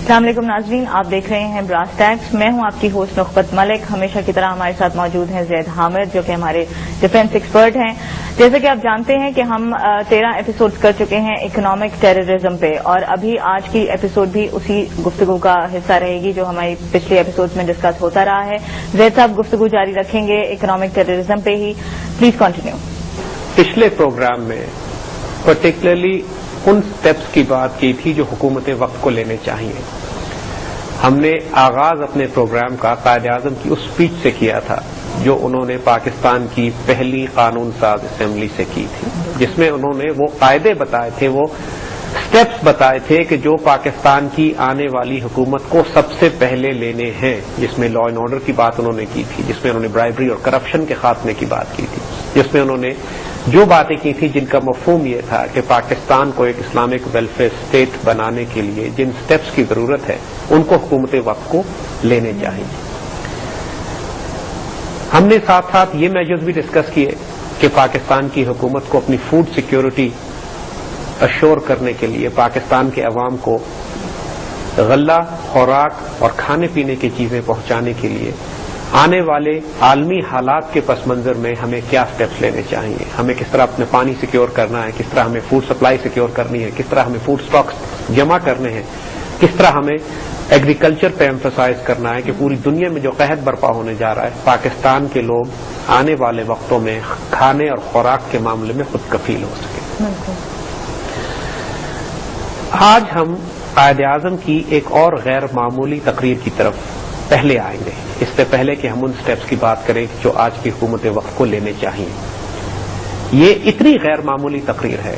السلام علیکم ناظرین، آپ دیکھ رہے ہیں براس ٹیکس. میں ہوں آپ کی ہوسٹ نخبت ملک. ہمیشہ کی طرح ہمارے ساتھ موجود ہیں زید حامد جو کہ ہمارے ڈیفینس ایکسپرٹ ہیں. جیسے کہ آپ جانتے ہیں کہ ہم 13 ایپیسوڈز کر چکے ہیں اکنامک ٹیررزم پہ، اور ابھی آج کی ایپیسوڈ بھی اسی گفتگو کا حصہ رہے گی جو ہماری پچھلے ایپیسوڈز میں ڈسکس ہوتا رہا ہے. زید صاحب گفتگو جاری رکھیں گے اکنامک ٹیررزم پہ ہی. Please continue. پچھلے پروگرام میں پرٹیکولرلی ان سٹیپس کی بات کی تھی جو حکومت وقت کو لینے چاہیے. ہم نے آغاز اپنے پروگرام کا قائد اعظم کی اس اسپیچ سے کیا تھا جو انہوں نے پاکستان کی پہلی قانون ساز اسمبلی سے کی تھی، جس میں انہوں نے وہ قاعدے بتائے تھے، وہ سٹیپس بتائے تھے کہ جو پاکستان کی آنے والی حکومت کو سب سے پہلے لینے ہیں، جس میں لا اینڈ آرڈر کی بات انہوں نے کی تھی، جس میں انہوں نے برائبری اور کرپشن کے خاتمے کی بات کی تھی، جس میں انہوں نے جو باتیں کی تھی جن کا مفہوم یہ تھا کہ پاکستان کو ایک اسلامک ویلفیئر اسٹیٹ بنانے کے لیے جن سٹیپس کی ضرورت ہے ان کو حکومت وقت کو لینے چاہیے. ہم نے ساتھ ساتھ یہ میجرز بھی ڈسکس کیے کہ پاکستان کی حکومت کو اپنی فوڈ سیکیورٹی اشور کرنے کے لیے پاکستان کے عوام کو غلہ، خوراک اور کھانے پینے کی چیزیں پہنچانے کے لیے آنے والے عالمی حالات کے پس منظر میں ہمیں کیا سٹیپس لینے چاہیے. ہمیں کس طرح اپنے پانی سیکیور کرنا ہے، کس طرح ہمیں فوڈ سپلائی سیکیور کرنی ہے، کس طرح ہمیں فوڈ سٹاکس جمع کرنے ہیں، کس طرح ہمیں ایگریکلچر پہ ایمفسائز کرنا ہے کہ پوری دنیا میں جو قحط برپا ہونے جا رہا ہے پاکستان کے لوگ آنے والے وقتوں میں کھانے اور خوراک کے معاملے میں خود کفیل ہو سکیں. آج ہم قائد اعظم کی ایک اور غیر معمولی تقریر کی طرف پہلے آئیں گے، اس سے پہلے کہ ہم ان سٹیپس کی بات کریں جو آج کی حکومت وقت کو لینے چاہیے. یہ اتنی غیر معمولی تقریر ہے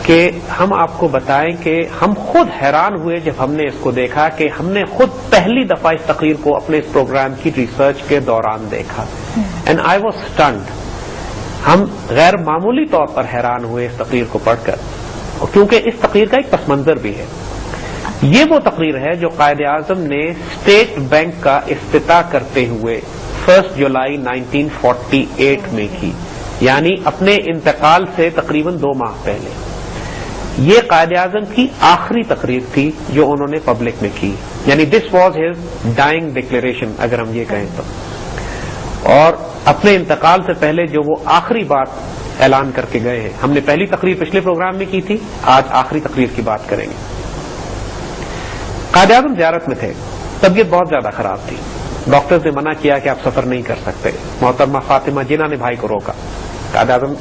کہ ہم آپ کو بتائیں کہ ہم خود حیران ہوئے جب ہم نے اس کو دیکھا، کہ ہم نے خود پہلی دفعہ اس تقریر کو اپنے اس پروگرام کی ریسرچ کے دوران دیکھا. And I was stunned. ہم غیر معمولی طور پر حیران ہوئے اس تقریر کو پڑھ کر، کیونکہ اس تقریر کا ایک پس منظر بھی ہے. یہ وہ تقریر ہے جو قائد اعظم نے اسٹیٹ بینک کا افتتاح کرتے ہوئے 1 جولائی 1948 میں کی، یعنی اپنے انتقال سے تقریباً 2 ماہ پہلے. یہ قائد اعظم کی آخری تقریر تھی جو انہوں نے پبلک میں کی، یعنی this was his dying declaration اگر ہم یہ کہیں تو. اور اپنے انتقال سے پہلے جو وہ آخری بات اعلان کر کے گئے ہیں. ہم نے پہلی تقریر پچھلے پروگرام میں کی تھی، آج آخری تقریر کی بات کریں گے. قائد اعظم زیارت میں تھے، طبیعت بہت زیادہ خراب تھی، ڈاکٹرز نے منع کیا کہ آپ سفر نہیں کر سکتے. محترمہ فاطمہ جناح نے بھائی کو روکا. قائد اعظم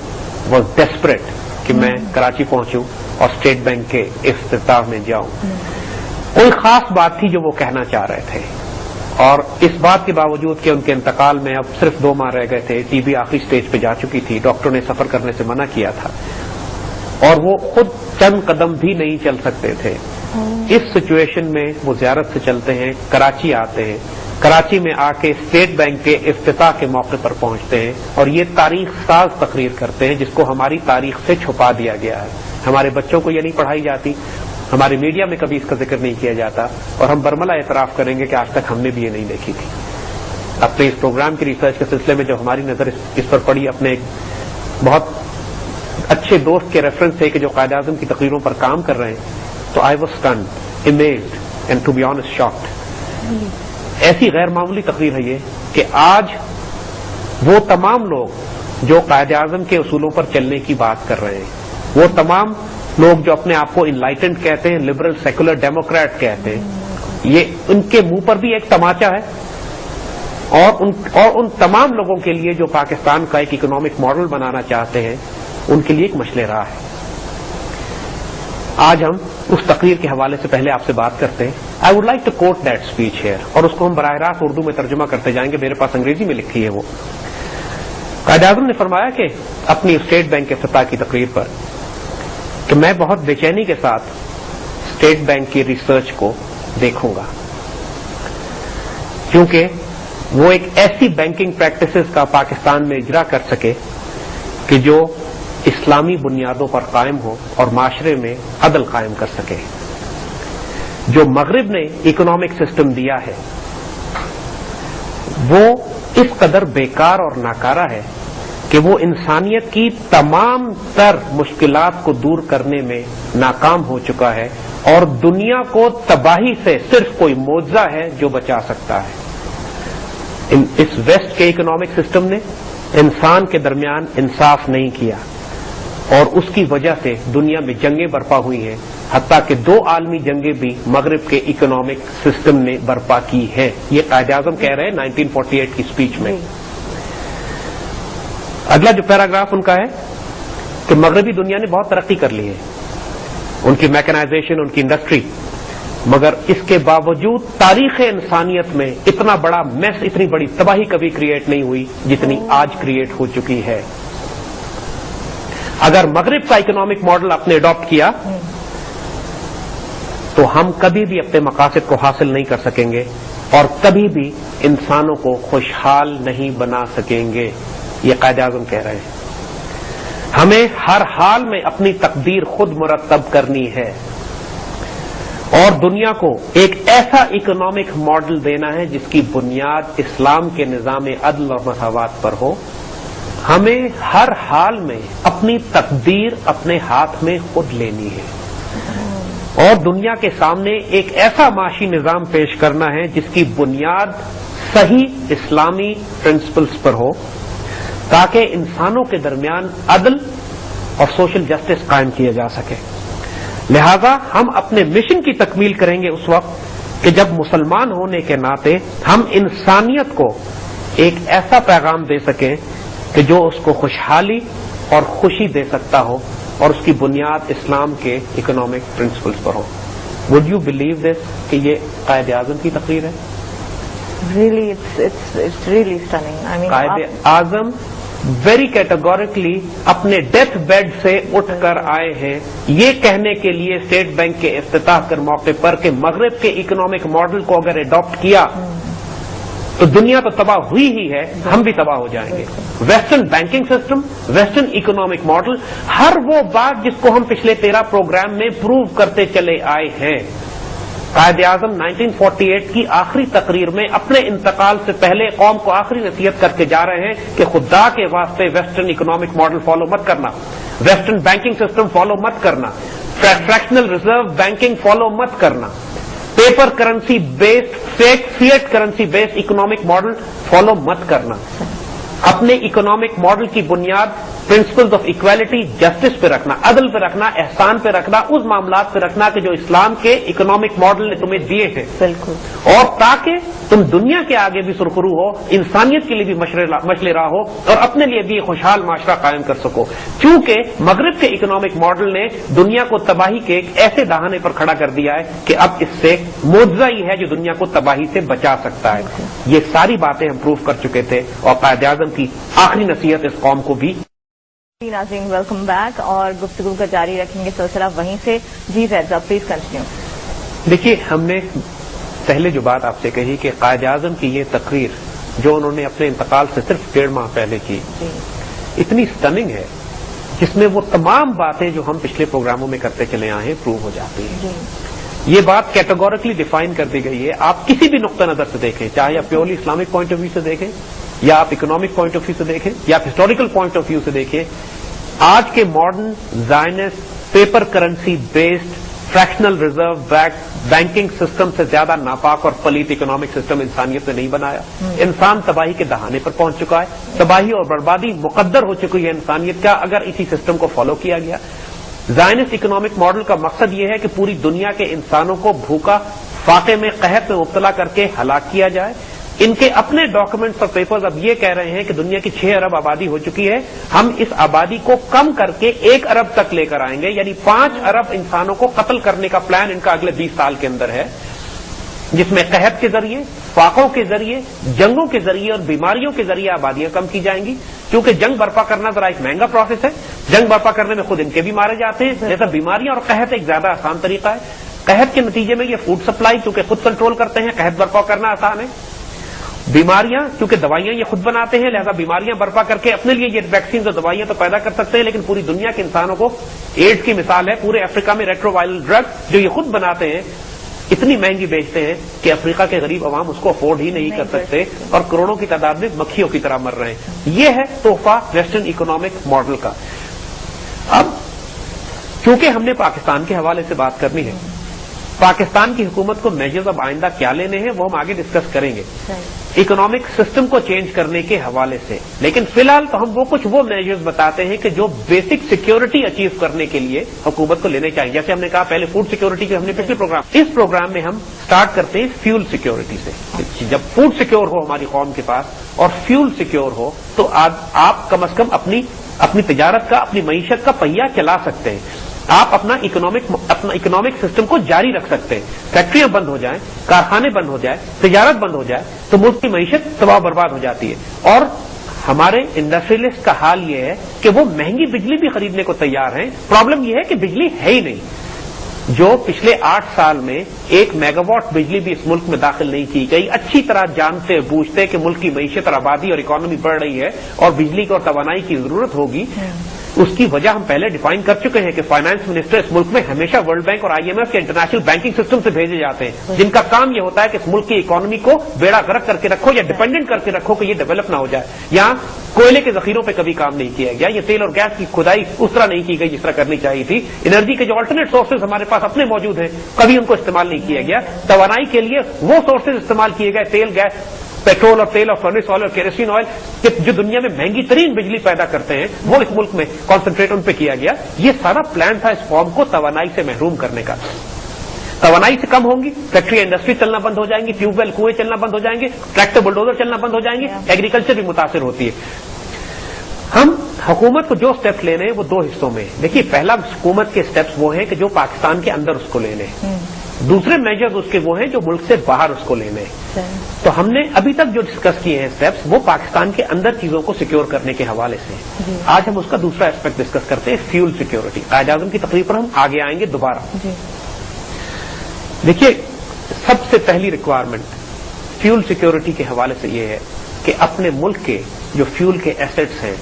واز ڈیسپریٹ کہ میں کراچی پہنچوں اور اسٹیٹ بینک کے افتتاح میں جاؤں. کوئی خاص بات تھی جو وہ کہنا چاہ رہے تھے، اور اس بات کے باوجود کہ ان کے انتقال میں اب صرف 2 ماہ رہ گئے تھے، ٹی بی آخری سٹیج پہ جا چکی تھی، ڈاکٹر نے سفر کرنے سے منع کیا تھا اور وہ خود چند قدم بھی نہیں چل سکتے تھے. اس سچویشن میں وہ زیارت سے چلتے ہیں، کراچی آتے ہیں، کراچی میں آ کے اسٹیٹ بینک کے افتتاح کے موقع پر پہنچتے ہیں اور یہ تاریخ ساز تقریر کرتے ہیں جس کو ہماری تاریخ سے چھپا دیا گیا ہے. ہمارے بچوں کو یہ نہیں پڑھائی جاتی، ہمارے میڈیا میں کبھی اس کا ذکر نہیں کیا جاتا، اور ہم برملا اعتراف کریں گے کہ آج تک ہم نے بھی یہ نہیں دیکھی تھی. اپنے اس پروگرام کی ریسرچ کے سلسلے میں جب ہماری نظر اس پر پڑی، اپنے ایک بہت اچھے دوست کے ریفرنس سے کہ جو قائد اعظم کی تقریروں پر کام کر رہے ہیں، تو I was stunned, amazed and to be honest shocked. ایسی غیر معمولی تقریر ہے یہ کہ آج وہ تمام لوگ جو قائد اعظم کے اصولوں پر چلنے کی بات کر رہے ہیں، وہ تمام لوگ جو اپنے آپ کو انلائٹنڈ کہتے ہیں، لبرل سیکولر ڈیموکریٹ کہتے ہیں، یہ ان کے منہ پر بھی ایک تماچا ہے. اور ان تمام لوگوں کے لیے جو پاکستان کا ایک اکنامک ماڈل بنانا چاہتے ہیں، ان کے لیے ایک مشعل راہ ہے. آج ہم اس تقریر کے حوالے سے پہلے آپ سے بات کرتے ہیں. I would like to quote that speech here, اور اس کو ہم براہ راست اردو میں ترجمہ کرتے جائیں گے. میرے پاس انگریزی میں لکھی ہے وہ. قائد اعظم نے فرمایا کہ اپنی اسٹیٹ بینک کے افتتاح کی تقریر پر کہ میں بہت بے چینی کے ساتھ اسٹیٹ بینک کی ریسرچ کو دیکھوں گا، کیونکہ وہ ایک ایسی بینکنگ پریکٹسز کا پاکستان میں اجرا کر سکے کہ جو اسلامی بنیادوں پر قائم ہو اور معاشرے میں عدل قائم کر سکے. جو مغرب نے اکنامک سسٹم دیا ہے وہ اس قدر بیکار اور ناکارہ ہے کہ وہ انسانیت کی تمام تر مشکلات کو دور کرنے میں ناکام ہو چکا ہے اور دنیا کو تباہی سے صرف کوئی معجزہ ہے جو بچا سکتا ہے۔ اس ویسٹ کے اکنامک سسٹم نے انسان کے درمیان انصاف نہیں کیا اور اس کی وجہ سے دنیا میں جنگیں برپا ہوئی ہیں، حتیٰ کہ 2 عالمی جنگیں بھی مغرب کے اکنامک سسٹم نے برپا کی ہیں۔ یہ قائد اعظم کہہ رہے ہیں 1948 کی اسپیچ میں۔ اگلا جو پیراگراف ان کا ہے کہ مغربی دنیا نے بہت ترقی کر لی ہے، ان کی میکنائزیشن، ان کی انڈسٹری، مگر اس کے باوجود تاریخ انسانیت میں اتنا بڑا میس، اتنی بڑی تباہی کبھی کریٹ نہیں ہوئی جتنی آج کریٹ ہو چکی ہے۔ اگر مغرب کا اکنامک ماڈل آپ نے اڈاپٹ کیا تو ہم کبھی بھی اپنے مقاصد کو حاصل نہیں کر سکیں گے اور کبھی بھی انسانوں کو خوشحال نہیں بنا سکیں گے، یہ قائد اعظم کہہ رہے ہیں۔ ہمیں ہر حال میں اپنی تقدیر خود مرتب کرنی ہے اور دنیا کو ایک ایسا اکنامک ماڈل دینا ہے جس کی بنیاد اسلام کے نظام عدل اور مساوات پر ہو۔ ہمیں ہر حال میں اپنی تقدیر اپنے ہاتھ میں خود لینی ہے اور دنیا کے سامنے ایک ایسا معاشی نظام پیش کرنا ہے جس کی بنیاد صحیح اسلامی پرنسپلز پر ہو تاکہ انسانوں کے درمیان عدل اور سوشل جسٹس قائم کیا جا سکے۔ لہذا ہم اپنے مشن کی تکمیل کریں گے اس وقت کہ جب مسلمان ہونے کے ناطے ہم انسانیت کو ایک ایسا پیغام دے سکیں کہ جو اس کو خوشحالی اور خوشی دے سکتا ہو اور اس کی بنیاد اسلام کے economic principles per who. Would you believe this کہ یہ قائد اعظم کی تقریر ہے؟ Really, it's really stunning. I mean, Quaid Azam very categorically اپنے ڈیتھ بیڈ سے اٹھ کر آئے ہیں یہ کہنے کے لیے اسٹیٹ بینک کے افتتاح کے موقع پر کہ مغرب کے اکنامک ماڈل کو اگر اڈاپٹ کیا تو دنیا تو تباہ ہوئی ہی ہے، ہم بھی تباہ ہو جائیں گے۔ Western banking system, western economic model, ہر وہ بات جس کو ہم پچھلے 13 پروگرام میں پروو کرتے چلے آئے ہیں۔ قائد اعظم 1948 کی آخری تقریر میں اپنے انتقال سے پہلے قوم کو آخری نصیحت کر کے جا رہے ہیں کہ خدا کے واسطے ویسٹرن اکنامک ماڈل فالو مت کرنا، ویسٹرن بینکنگ سسٹم فالو مت کرنا، فریکشنل ریزرو بینکنگ فالو مت کرنا، paper currency based fiat currency based economic model follow مت کرنا۔ اپنے اکنامک ماڈل کی بنیاد پرنسپلز آف ایکویلٹی، جسٹس پہ رکھنا، عدل پہ رکھنا، احسان پہ رکھنا، اس معاملات پہ رکھنا کہ جو اسلام کے اکنامک ماڈل نے تمہیں دیے ہیں، بالکل، اور تاکہ تم دنیا کے آگے بھی سرخرو ہو، انسانیت کے لیے بھی مشعل راہ ہو اور اپنے لیے بھی خوشحال معاشرہ قائم کر سکو۔ چونکہ مغرب کے اکنامک ماڈل نے دنیا کو تباہی کے ایک ایسے دہانے پر کھڑا کر دیا ہے کہ اب اس سے معجزہ ہی ہے جو دنیا کو تباہی سے بچا سکتا ہے۔ یہ ساری باتیں ہم پروف کر چکے تھے اور قائد اعظم کی آخری نصیحت اس قوم کو بھی۔ ناظرین ویلکم بیک، اور گفتگو کا جاری رکھیں گے سلسلہ وہیں سے۔ جی زید صاحب پلیز کنٹینیو۔ دیکھیے، ہم نے پہلے جو بات آپ سے کہی کہ قائد اعظم کی یہ تقریر جو انہوں نے اپنے انتقال سے صرف 1.5 ماہ پہلے کی، اتنی سٹننگ ہے جس میں وہ تمام باتیں جو ہم پچھلے پروگراموں میں کرتے چلے آئے ہیں پروو ہو جاتی ہیں۔ یہ بات کیٹیگوریکلی ڈیفائن کر دی گئی ہے۔ آپ کسی بھی نقطہ نظر سے دیکھیں، چاہے آپ purely Islamic point of view سے دیکھیں یا آپ اکنامک پوائنٹ آف ویو سے دیکھیں یا آپ ہسٹوریکل پوائنٹ آف ویو سے دیکھیں، آج کے modern زائنسٹ paper currency based fractional reserve banking system سے زیادہ ناپاک اور پلیت اکنامک سسٹم انسانیت نے نہیں بنایا۔ انسان تباہی کے دہانے پر پہنچ چکا ہے، تباہی اور بربادی مقدر ہو چکی ہے انسانیت کا اگر اسی سسٹم کو فالو کیا گیا۔ زائنسٹ اکنامک ماڈل کا مقصد یہ ہے کہ پوری دنیا کے انسانوں کو بھوکا، فاقے میں، قحط میں مبتلا کر کے ہلاک کیا جائے۔ ان کے اپنے ڈاکومنٹس اور پیپرز اب یہ کہہ رہے ہیں کہ دنیا کی 6 ارب آبادی ہو چکی ہے، ہم اس آبادی کو کم کر کے 1 ارب تک لے کر آئیں گے، یعنی 5 ارب انسانوں کو قتل کرنے کا پلان ان کا اگلے 20 سال کے اندر ہے، جس میں قحط کے ذریعے، فاقوں کے ذریعے، جنگوں کے ذریعے اور بیماریوں کے ذریعے آبادیاں کم کی جائیں گی۔ کیونکہ جنگ برپا کرنا ذرا ایک مہنگا پروسیس ہے، جنگ برپا کرنے میں خود ان کے بھی مارے جاتے ہیں، جیسا بیماریاں اور قحط ایک زیادہ آسان طریقہ ہے۔ قحط کے نتیجے میں یہ فوڈ سپلائی چونکہ خود کنٹرول کرتے ہیں، قحط برپا کرنا آسان ہے۔ بیماریاں کیونکہ دوائیاں یہ خود بناتے ہیں، لہذا بیماریاں برپا کر کے اپنے لیے یہ ویکسین اور دوائیاں تو پیدا کر سکتے ہیں، لیکن پوری دنیا کے انسانوں کو ایڈز کی مثال ہے، پورے افریقہ میں ریٹرو وائرل ڈرگ جو یہ خود بناتے ہیں، اتنی مہنگی بیچتے ہیں کہ افریقہ کے غریب عوام اس کو افورڈ ہی نہیں کر سکتے اور کروڑوں کی تعداد میں مکھیوں کی طرح مر رہے ہیں. یہ ہے تحفہ ویسٹرن اکنامک ماڈل کا. اب چونکہ ہم نے پاکستان کے حوالے سے بات کرنی ہے، پاکستان کی حکومت کو میجرز اب آئندہ کیا لینے ہیں وہ ہم آگے ڈسکس کریں گے اکنامک سسٹم کو چینج کرنے کے حوالے سے. لیکن فی الحال تو ہم کچھ وہ میجرز بتاتے ہیں کہ جو بیسک سیکیورٹی اچیو کرنے کے لیے حکومت کو لینے چاہیے. جیسے ہم نے کہا پہلے فوڈ سیکیورٹی کے ہم نے پچھلے اس پروگرام میں ہم سٹارٹ کرتے ہیں فیول سیکیورٹی سے. جب فوڈ سیکیور ہو ہماری قوم کے پاس اور فیول سیکیور ہو تو آپ کم از کم اپنی تجارت کا، اپنی معیشت کا پہیہ چلا سکتے ہیں. آپ اپنا اکنامک سسٹم کو جاری رکھ سکتے ہیں. فیکٹریاں بند ہو جائیں، کارخانے بند ہو جائیں، تجارت بند ہو جائے تو ملک کی معیشت تباہ برباد ہو جاتی ہے. اور ہمارے انڈسٹریلسٹ کا حال یہ ہے کہ وہ مہنگی بجلی بھی خریدنے کو تیار ہیں. پرابلم یہ ہے کہ بجلی ہے ہی نہیں. جو پچھلے 8 سال میں 1 میگا واٹ بجلی بھی اس ملک میں داخل نہیں کی گئی. اچھی طرح جانتے بوجھتے کہ ملک کی معیشت اور آبادی اور اکانومی بڑھ رہی ہے اور بجلی کو اور توانائی کی ضرورت ہوگی. اس کی وجہ ہم پہلے ڈیفائن کر چکے ہیں کہ فائنانس منسٹر اس ملک میں ہمیشہ ورلڈ بینک اور IMF کے انٹرنیشنل بینکنگ سسٹم سے بھیجے جاتے ہیں، جن کا کام یہ ہوتا ہے کہ اس ملک کی اکانومی کو بیڑا غرق کر کے رکھو یا ڈیپینڈنٹ کر کے رکھو کہ یہ ڈیولپ نہ ہو جائے. یہاں کوئلے کے ذخیروں پہ کبھی کام نہیں کیا گیا. یہ تیل اور گیس کی کھدائی اس طرح نہیں کی گئی جس طرح کرنی چاہیے تھی. انرجی کے جو آلٹرنیٹ سورسز ہمارے پاس اپنے موجود ہیں کبھی ان کو استعمال نہیں کیا گیا. توانائی کے لیے وہ سورسز استعمال کیے گئے، تیل، گیس، پیٹرول اور تیل اور فرنس آئل اور کیروسین آئل جو دنیا میں مہنگی ترین بجلی پیدا کرتے ہیں وہ اس ملک میں کانسنٹریٹ ان پہ کیا گیا. یہ سارا پلان تھا اس قوم کو توانائی سے محروم کرنے کا. توانائی سے کم ہوں گی، فیکٹری انڈسٹری چلنا بند ہو جائیں گی، ٹیوب ویل کنویں چلنا بند ہو جائیں گے، ٹریکٹر بلڈوزر چلنا بند ہو جائیں گے، ایگریکلچر بھی متاثر ہوتی ہے. ہم حکومت کو جو اسٹیپس لینے ہیں وہ 2 حصوں میں. دیکھیے پہلا حکومت کے اسٹیپس وہ ہیں کہ جو پاکستان کے اندر اس کو لینے ہیں. دوسرے میجرز اس کے وہ ہیں جو ملک سے باہر اس کو لینے ہیں. تو ہم نے ابھی تک جو ڈسکس کیے ہیں اسٹیپس وہ پاکستان کے اندر چیزوں کو سیکیور کرنے کے حوالے سے. آج ہم اس کا دوسرا اسپیکٹ ڈسکس کرتے ہیں، فیول سیکیورٹی. قائد اعظم کی تقریر پر ہم آگے آئیں گے دوبارہ. دیکھیے سب سے پہلی ریکوائرمنٹ فیول سیکیورٹی کے حوالے سے یہ ہے کہ اپنے ملک کے جو فیول کے ایسٹس ہیں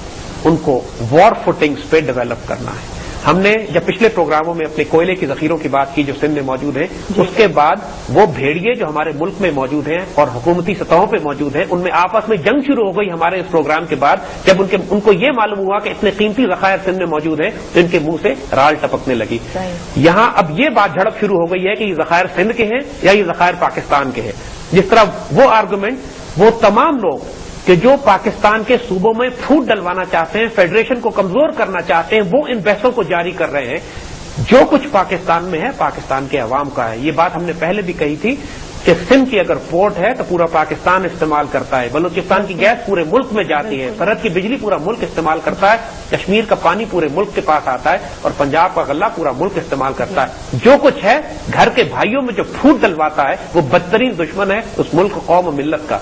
ان کو وار فوٹنگز پہ ڈیولپ کرنا ہے. ہم نے جب پچھلے پروگراموں میں اپنے کوئلے کی ذخیروں کی بات کی جو سندھ میں موجود ہیں، اس کے بعد وہ بھیڑیے جو ہمارے ملک میں موجود ہیں اور حکومتی سطحوں پہ موجود ہیں ان میں آپس میں جنگ شروع ہو گئی ہمارے اس پروگرام کے بعد. جب ان کو یہ معلوم ہوا کہ اتنے قیمتی ذخائر سندھ میں موجود ہیں تو ان کے منہ سے رال ٹپکنے لگی. یہاں اب یہ بات جھڑپ شروع ہو گئی ہے کہ یہ ذخائر سندھ کے ہیں یا یہ ذخائر پاکستان کے ہیں. جس طرح وہ آرگومنٹ وہ تمام لوگ کہ جو پاکستان کے صوبوں میں پھوٹ ڈلوانا چاہتے ہیں، فیڈریشن کو کمزور کرنا چاہتے ہیں، وہ ان بحثوں کو جاری کر رہے ہیں. جو کچھ پاکستان میں ہے پاکستان کے عوام کا ہے. یہ بات ہم نے پہلے بھی کہی تھی کہ سندھ کی اگر پورٹ ہے تو پورا پاکستان استعمال کرتا ہے، بلوچستان کی گیس پورے ملک میں جاتی ہے، سرحد کی بجلی پورا ملک استعمال کرتا ہے، کشمیر کا پانی پورے ملک کے پاس آتا ہے اور پنجاب کا غلہ پورا ملک استعمال کرتا ہے. جو کچھ ہے گھر کے بھائیوں میں جو پھوٹ ڈلواتا ہے وہ بدترین دشمن ہے اس ملک، قوم و ملت کا.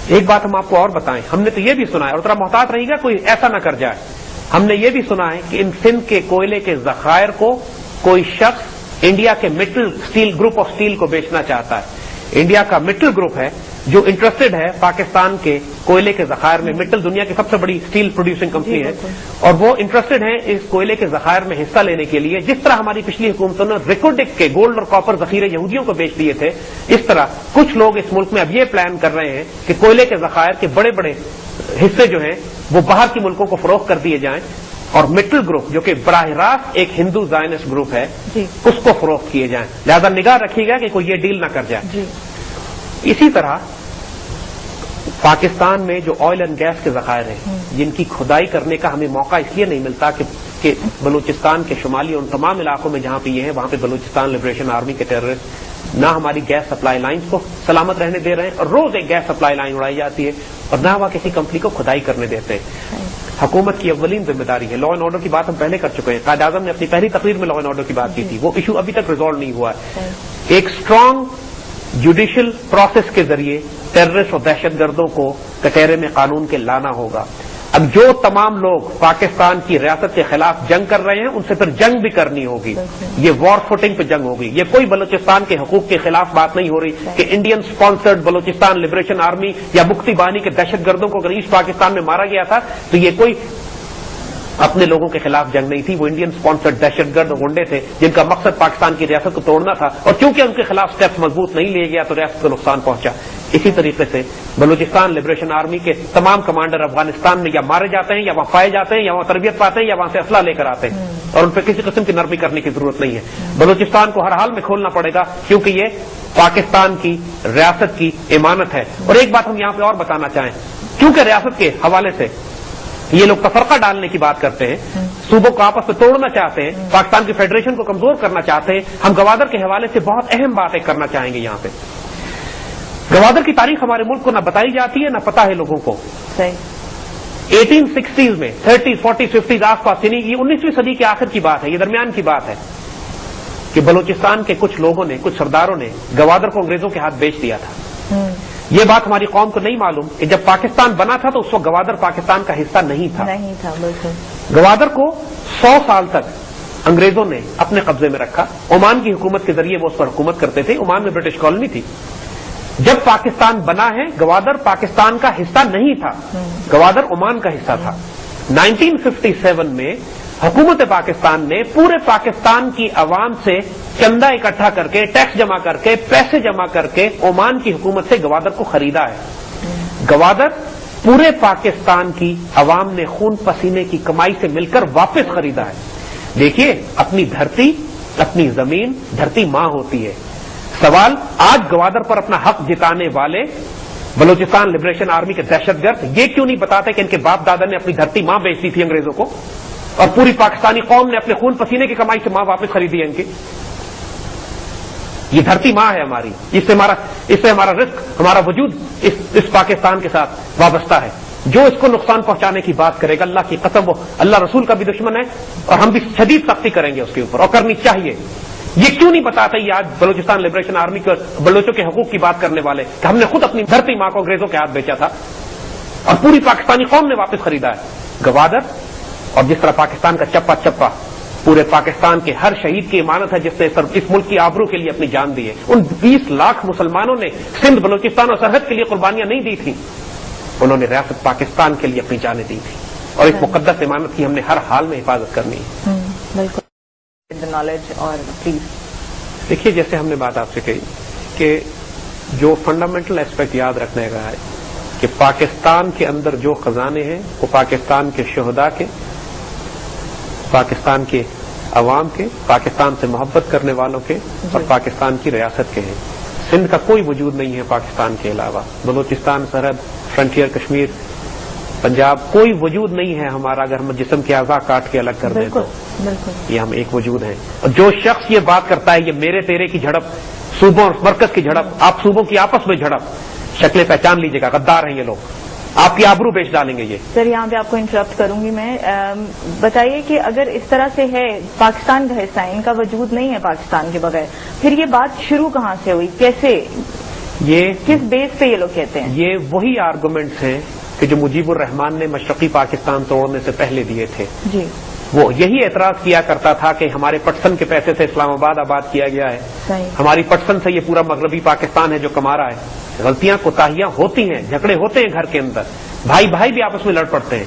ایک بات ہم آپ کو اور بتائیں، ہم نے تو یہ بھی سنا ہے اور ذرا محتاط رہیے گا کوئی ایسا نہ کر جائے. ہم نے یہ بھی سنا ہے کہ ان سندھ کے کوئلے کے ذخائر کو کوئی شخص انڈیا کے Mittal steel group of steel کو بیچنا چاہتا ہے. انڈیا کا مٹل گروپ ہے جو انٹرسٹڈ ہے پاکستان کے کوئلے کے ذخائر میں. مٹل دنیا کی سب سے بڑی اسٹیل پروڈیوسنگ کمپنی ہے اور وہ انٹرسٹڈ ہیں اس کوئلے کے ذخائر میں حصہ لینے کے لیے. جس طرح ہماری پچھلی حکومتوں نے ریکوڈک کے گولڈ اور کاپر ذخیرے یہودیوں کو بیچ دیے تھے، اس طرح کچھ لوگ اس ملک میں اب یہ پلان کر رہے ہیں کہ کوئلے کے ذخائر کے بڑے بڑے حصے جو ہیں وہ باہر کی ملکوں کو فروخت کر دیے جائیں اور مٹل گروپ جو کہ براہ راست ایک ہندو زائنسٹ گروپ ہے اس کو فروخت کیے جائیں. لہذا نگاہ رکھیے گا کہ کوئی یہ ڈیل نہ کر جائے. اسی طرح پاکستان میں جو آئل اینڈ گیس کے ذخائر ہیں جن کی کھدائی کرنے کا ہمیں موقع اس لیے نہیں ملتا کہ بلوچستان کے شمالی ان تمام علاقوں میں جہاں پہ یہ ہیں وہاں پہ بلوچستان لبریشن آرمی کے ٹیررسٹ نہ ہماری گیس سپلائی لائنز کو سلامت رہنے دے رہے ہیں اور روز ایک گیس سپلائی لائن اڑائی جاتی ہے اور نہ وہ کسی کمپنی کو کھدائی کرنے دیتے ہیں. حکومت کی اولین ذمہ داری ہے. لا اینڈ آرڈر کی بات ہم پہلے کر چکے ہیں. قائد اعظم نے اپنی پہلی تقریر میں لا اینڈ آرڈر کی بات کی تھی. وہ ایشو ابھی تک ریزالو نہیں ہوا ہے. ایک اسٹرانگ جوڈیشل پروسیس کے ذریعے ٹیررسٹ اور دہشت گردوں کو کٹہرے میں قانون کے لانا ہوگا. اب جو تمام لوگ پاکستان کی ریاست کے خلاف جنگ کر رہے ہیں ان سے پھر جنگ بھی کرنی ہوگی. یہ وار فوٹنگ پہ جنگ ہوگی. یہ کوئی بلوچستان کے حقوق کے خلاف بات نہیں ہو رہی کہ Indian sponsored Balochistan liberation army یا مکتی بانی کے دہشت گردوں کو اگر ایسٹ پاکستان میں مارا گیا تھا تو یہ کوئی اپنے لوگوں کے خلاف جنگ نہیں تھی، وہ انڈین اسپانسرڈ دہشت گرد گنڈے تھے جن کا مقصد پاکستان کی ریاست کو توڑنا تھا، اور چونکہ ان کے خلاف سٹیپس مضبوط نہیں لیے گیا تو ریاست کو نقصان پہنچا۔ اسی طریقے سے بلوچستان لبریشن آرمی کے تمام کمانڈر افغانستان میں یا مارے جاتے ہیں یا وہاں پائے جاتے ہیں یا وہاں تربیت پاتے ہیں یا وہاں سے اسلحہ لے کر آتے ہیں، اور ان پہ کسی قسم کی نرمی کرنے کی ضرورت نہیں ہے۔ بلوچستان کو ہر حال میں کھولنا پڑے گا کیونکہ یہ پاکستان کی ریاست کی امانت ہے۔ اور ایک بات ہم یہاں پہ اور بتانا چاہیں، کیونکہ ریاست کے حوالے سے یہ لوگ تفرقہ ڈالنے کی بات کرتے ہیں، صوبوں کو آپس میں توڑنا چاہتے ہیں، پاکستان کی فیڈریشن کو کمزور کرنا چاہتے ہیں، ہم گوادر کے حوالے سے بہت اہم بات ایک کرنا چاہیں گے۔ یہاں پہ گوادر کی تاریخ ہمارے ملک کو نہ بتائی جاتی ہے نہ پتا ہے لوگوں کو۔ 1860 میں 30s 40s 50s آس پاس، یعنی یہ 19ویں صدی کے آخر کی بات ہے، یہ درمیان کی بات ہے کہ بلوچستان کے کچھ لوگوں نے، کچھ سرداروں نے گوادر کو انگریزوں کے ہاتھ بیچ دیا تھا۔ یہ بات ہماری قوم کو نہیں معلوم کہ جب پاکستان بنا تھا تو اس وقت گوادر پاکستان کا حصہ نہیں تھا۔ بالکل۔ گوادر کو 100 سال تک انگریزوں نے اپنے قبضے میں رکھا، عمان کی حکومت کے ذریعے وہ اس پر حکومت کرتے تھے، عمان میں برٹش کالونی تھی۔ جب پاکستان بنا ہے گوادر پاکستان کا حصہ نہیں تھا، گوادر عمان کا حصہ تھا۔ 1957 میں حکومت پاکستان نے پورے پاکستان کی عوام سے چندہ اکٹھا کر کے، ٹیکس جمع کر کے، پیسے جمع کر کے عمان کی حکومت سے گوادر کو خریدا ہے۔ گوادر پورے پاکستان کی عوام نے خون پسینے کی کمائی سے مل کر واپس خریدا ہے۔ دیکھیے، اپنی دھرتی، اپنی زمین، دھرتی ماں ہوتی ہے۔ سوال آج گوادر پر اپنا حق جتانے والے بلوچستان لبریشن آرمی کے دہشت گرد یہ کیوں نہیں بتاتے کہ ان کے باپ دادا نے اپنی دھرتی ماں بیچ دی تھی انگریزوں کو، اور پوری پاکستانی قوم نے اپنے خون پسینے کی کمائی سے ماں واپس خریدی ہے ان کی؟ یہ دھرتی ماں ہے ہماری، اس سے ہمارا رزق، ہمارا وجود اس پاکستان کے ساتھ وابستہ ہے۔ جو اس کو نقصان پہنچانے کی بات کرے گا، اللہ کی قسم وہ اللہ رسول کا بھی دشمن ہے، اور ہم بھی شدید سختی کریں گے اس کے اوپر، اور کرنی چاہیے۔ یہ کیوں نہیں بتاتا یہ آج بلوچستان لبریشن آرمی کے بلوچوں کے حقوق کی بات کرنے والے کہ ہم نے خود اپنی دھرتی ماں کو انگریزوں کے ہاتھ بیچا تھا اور پوری پاکستانی قوم نے واپس خریدا ہے گوادر؟ اور جس طرح پاکستان کا چپا چپا پورے پاکستان کے ہر شہید کی امانت ہے جس نے اس ملک کی آبرو کے لیے اپنی جان دی ہے۔ ان 20 لاکھ مسلمانوں نے سندھ، بلوچستان اور سرحد کے لیے قربانیاں نہیں دی تھیں، انہوں نے ریاست پاکستان کے لیے اپنی جانیں دی تھی، اور اس مقدس امانت کی ہم نے ہر حال میں حفاظت کرنی ہے۔ بالکل۔ نالج اور پلیز دیکھیے، جیسے ہم نے بات آپ سے کہی کہ جو فنڈامنٹل ایسپیکٹ یاد رکھنے کا ہے کہ پاکستان کے اندر جو خزانے ہیں وہ پاکستان کے شہداء کے، پاکستان کے عوام کے، پاکستان سے محبت کرنے والوں کے اور پاکستان کی ریاست کے ہیں۔ سندھ کا کوئی وجود نہیں ہے پاکستان کے علاوہ، بلوچستان، سرحد، فرنٹیئر کشمیر، پنجاب، کوئی وجود نہیں ہے ہمارا اگر ہم جسم کے اعضاء کاٹ کے الگ کر دیں تو یہ ہم ایک وجود ہیں۔ اور جو شخص یہ بات کرتا ہے یہ میرے تیرے کی جھڑپ، صوبوں اور مرکز کی جھڑپ، آپ صوبوں کی آپس میں جھڑپ، شکلیں پہچان لیجیے گا، غدار ہیں یہ لوگ، آپ کی آبرو بیچ ڈالیں گے یہ۔ سر، یہاں پہ آپ کو انٹرپٹ کروں گی میں، بتائیے کہ اگر اس طرح سے ہے، پاکستان کا حصہ ہے، ان کا وجود نہیں ہے پاکستان کے بغیر، پھر یہ بات شروع کہاں سے ہوئی، کیسے، یہ کس بیس پہ یہ لوگ کہتے ہیں؟ یہ وہی آرگومنٹس ہیں کہ جو مجیب الرحمان نے مشرقی پاکستان توڑنے سے پہلے دیے تھے۔ جی، وہ یہی اعتراض کیا کرتا تھا کہ ہمارے پٹسن کے پیسے سے اسلام آباد آباد کیا گیا ہے، صحیح، ہماری پٹسن سے یہ پورا مغربی پاکستان ہے جو کما رہا ہے۔ غلطیاں کوتاہیاں ہوتی ہیں، جھگڑے ہوتے ہیں گھر کے اندر، بھائی بھائی بھی آپس میں لڑ پڑتے ہیں،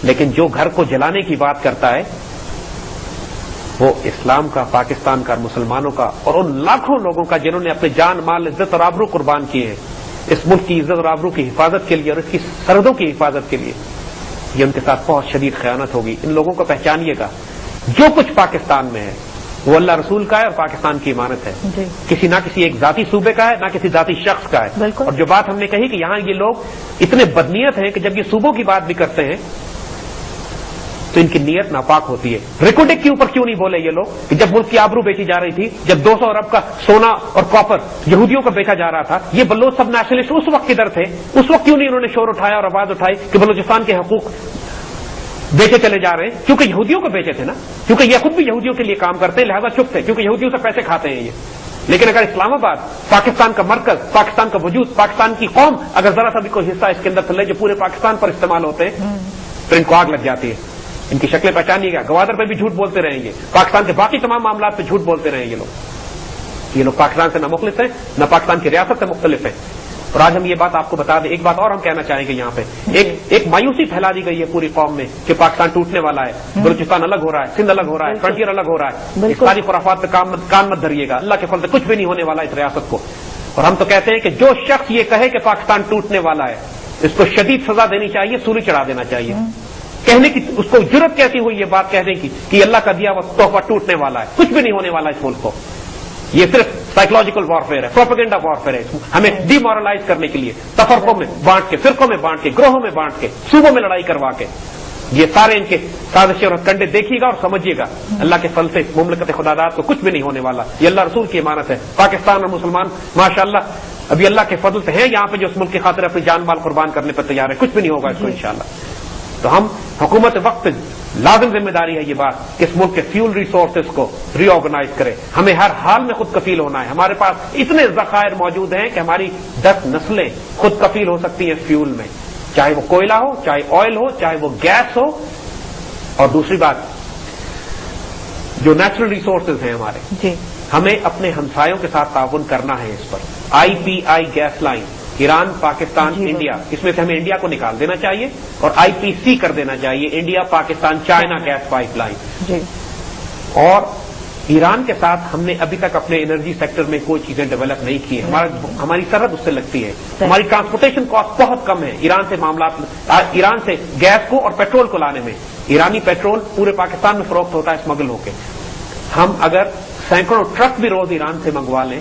لیکن جو گھر کو جلانے کی بات کرتا ہے وہ اسلام کا، پاکستان کا، مسلمانوں کا اور ان لاکھوں لوگوں کا جنہوں نے اپنے جان، مال، عزت اور آبرو قربان کیے ہیں اس ملک کی عزت اور آبرو کی حفاظت کے لیے اور اس کی سرحدوں کی حفاظت کے لیے۔ یہ ان کے ساتھ بہت شدید خیانت ہوگی۔ ان لوگوں کو پہچانیے گا، جو کچھ پاکستان میں ہے وہ اللہ رسول کا ہے اور پاکستان کی امانت ہے، جی، کسی نہ کسی ایک ذاتی صوبے کا ہے، نہ کسی ذاتی شخص کا ہے۔ بالکل۔ اور جو بات ہم نے کہی کہ یہاں یہ لوگ اتنے بدنیت ہیں کہ جب یہ صوبوں کی بات بھی کرتے ہیں تو ان کی نیت ناپاک ہوتی ہے۔ ریکوڈک کے اوپر کیوں نہیں بولے یہ لوگ کہ جب ملک کی آبرو بیچی جا رہی تھی، جب 200 ارب کا سونا اور کاپر یہودیوں کو بیچا جا رہا تھا، یہ بلوچ سب نیشنلسٹ اس وقت کدھر تھے؟ اس وقت کیوں نہیں انہوں نے شور اٹھایا اور آواز اٹھائی کہ بلوچستان کے حقوق بیچے چلے جا رہے ہیں؟ کیونکہ یہودیوں کو بیچے تھے نا، کیونکہ یہ خود بھی یہودیوں کے لیے کام کرتے ہیں، لہذا چپ تھے، کیونکہ یہودیوں سے پیسے کھاتے ہیں یہ۔ لیکن اگر اسلام آباد، پاکستان کا مرکز، پاکستان کا وجود، پاکستان کی قوم اگر ذرا سا بھی کوئی حصہ اس کے اندر چلے جو پورے پاکستان پر استعمال ہوتے ہیں تو ان کو آگ لگ جاتی ہے۔ ان کی شکلیں پہچانیے گا، گوادر پہ بھی جھوٹ بولتے رہیں گے، پاکستان کے باقی تمام معاملات پہ جھوٹ بولتے رہیں یہ لوگ پاکستان سے نہ مخلص ہیں، نہ پاکستان کی ریاست سے مختلف ہیں۔ اور آج ہم یہ بات آپ کو بتا دیں. ایک بات اور ہم کہنا چاہیں گے یہاں پہ, ایک مایوسی پھیلا دی گئی ہے پوری قوم میں کہ پاکستان ٹوٹنے والا ہے, بلوچستان الگ ہو رہا ہے, سندھ الگ ہو رہا ہے, فرنٹیئر الگ ہو رہا ہے. اس ساری خرافات پہ کان مت دھریے گا. اللہ کے فضل سے کچھ بھی نہیں ہونے والا اس ریاست کو. اور ہم تو کہتے ہیں کہ جو شخص یہ کہے کہ پاکستان ٹوٹنے والا ہے, اس کو شدید سزا دینی چاہیے, سولی چڑھا دینا چاہیے. کہنے کی اس کو جرت کیسی ہوئی یہ بات کہنے کی کہ اللہ کا دیا وہ تحفہ ٹوٹنے والا ہے. کچھ بھی نہیں ہونے والا اس ملک کو. یہ صرف سائیکولوجیکل وارفیئر ہے, پروپیگنڈا وارفیئر ہے. ہمیں ڈی مورلائز کرنے کے لیے تفرقوں میں بانٹ کے, فرقوں میں بانٹ کے, گروہوں میں بانٹ کے, صوبوں میں لڑائی کروا کے, یہ سارے ان کے سازشیں اور کنڈے دیکھیے گا اور سمجھیے گا. اللہ کے فضل سے مملکت خدا داد کو کچھ بھی نہیں ہونے والا. یہ اللہ رسول کی امانت ہے. پاکستان اور مسلمان ماشاءاللہ ابھی اللہ کے فضل سے ہیں یہاں پہ جو اس ملک کی خاطر اپنی جان مال قربان کرنے پر تیار ہے. کچھ بھی نہیں ہوگا اس کو انشاءاللہ. تو ہم حکومت وقت لازم ذمہ داری ہے یہ بات کہ اس ملک کے فیول ریسورسز کو ری آرگنائز کرے. ہمیں ہر حال میں خود کفیل ہونا ہے. ہمارے پاس اتنے ذخائر موجود ہیں کہ ہماری 10 نسلیں خود کفیل ہو سکتی ہیں فیول میں, چاہے وہ کوئلہ ہو, چاہے آئل ہو, چاہے وہ گیس ہو. اور دوسری بات, جو نیچرل ریسورسز ہیں ہمارے, ہمیں اپنے ہمسایوں کے ساتھ تعاون کرنا ہے اس پر. IPI gas line Iran, Pakistan, India, اس میں سے ہمیں انڈیا کو نکال دینا چاہیے اور IPC کر دینا چاہیے, India Pakistan China gas pipeline. اور ایران کے ساتھ ہم نے ابھی تک اپنے انرجی سیکٹر میں کوئی چیزیں ڈیولپ نہیں کی ہیں. ہماری سرحد اس سے لگتی ہے. ہماری ٹرانسپورٹیشن کاسٹ بہت کم ہے ایران سے معاملات, ایران سے گیس کو اور پیٹرول کو لانے میں. ایرانی پیٹرول پورے پاکستان میں فروخت ہوتا ہے اسمگل ہو کے. ہم اگر سینکڑوں ٹرک بھی روز ایران سے منگوا لیں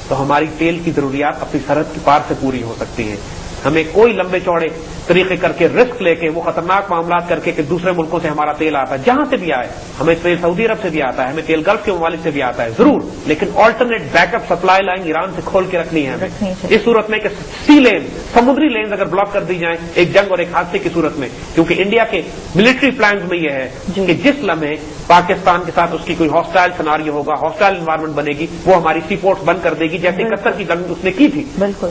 تو ہماری تیل کی ضروریات اپنی سرحد کی پار سے پوری ہو سکتی ہیں. ہمیں کوئی لمبے چوڑے طریقے کر کے رسک لے کے وہ خطرناک معاملات کر کے کہ دوسرے ملکوں سے ہمارا تیل آتا ہے, جہاں سے بھی آئے, ہمیں تیل سعودی عرب سے بھی آتا ہے, ہمیں تیل گلف کے ممالک سے بھی آتا ہے ضرور, لیکن alternate back up supply line Iran سے کھول کے رکھنی ہے ہمیں. اس صورت میں کہ سی لین, سمندری لینز اگر بلاک کر دی جائیں ایک جنگ اور ایک حادثے کی صورت میں, کیونکہ انڈیا کے ملٹری پلانز میں یہ ہے کہ جس لمحے پاکستان کے ساتھ اس کی کوئی ہاسٹائل سناریو ہوگا, ہاسٹائل انوائرمنٹ بنے گی, وہ ہماری سی پورٹس بند کر دے گی جیسے 71 کی جنگ اس نے کی تھی. بالکل.